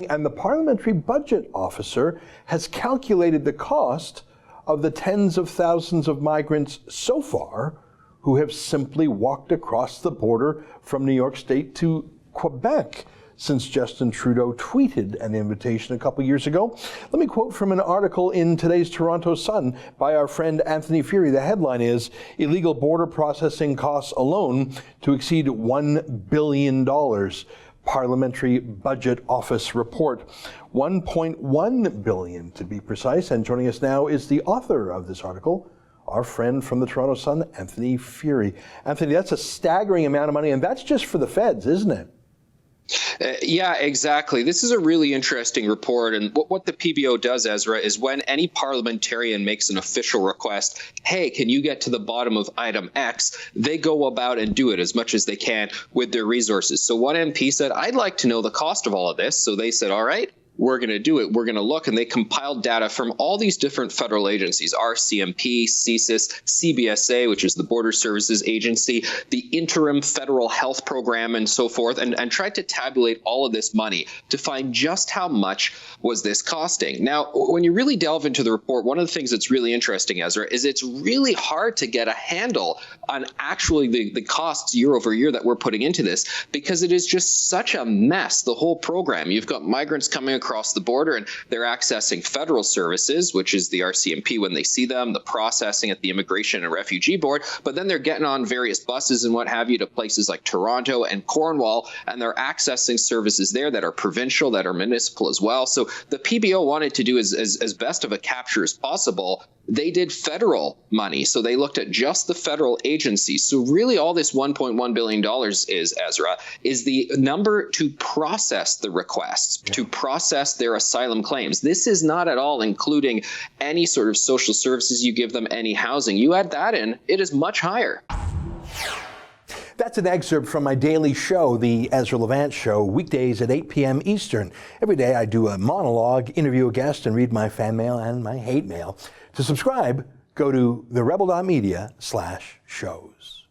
And the Parliamentary Budget Officer has calculated the cost of the tens of thousands of migrants so far who have simply walked across the border from New York State to Quebec since Justin Trudeau tweeted an invitation a couple years ago. Let me quote from an article in today's Toronto Sun by our friend Anthony Furey. The headline is, "Illegal border processing costs alone to exceed $1 billion. Parliamentary Budget Office report." $1.1 billion to be precise. And joining us now is the author of this article, our friend from the Toronto Sun, Anthony Furey. Anthony, that's a staggering amount of money, and that's just for the feds, isn't it? Yeah, exactly. This is a really interesting report. And what the PBO does, Ezra, is when any parliamentarian makes an official request, hey, can you get to the bottom of item X? They go about and do it as much as they can with their resources. So one MP said, I'd like to know the cost of all of this. So they said, all right, we're going to do it. We're going to look. And they compiled data from all these different federal agencies, RCMP, CSIS, CBSA, which is the Border Services Agency, the Interim Federal Health Program, and so forth, and tried to tabulate all of this money to find just how much was this costing. Now, when you really delve into the report, one of the things that's really interesting, Ezra, is it's really hard to get a handle on actually the costs year over year that we're putting into this, because it is just such a mess, the whole program. You've got migrants coming across the border and they're accessing federal services, which is the RCMP when they see them, the processing at the Immigration and Refugee Board, but then they're getting on various buses and what have you to places like Toronto and Cornwall, and they're accessing services there that are provincial, that are municipal as well. So the PBO wanted to do as best of a capture as possible. They did federal money, so they looked at just the federal agencies. So really all this $1.1 billion is, Ezra, is the number to process the requests, to process their asylum claims. This is not at all including any sort of social services you give them, any housing. You add that in, it is much higher. That's an excerpt from my daily show, the Ezra Levant Show, weekdays at 8 p.m. Eastern. Every day I do a monologue, interview a guest, and read my fan mail and my hate mail. To subscribe, go to therebel.media/shows.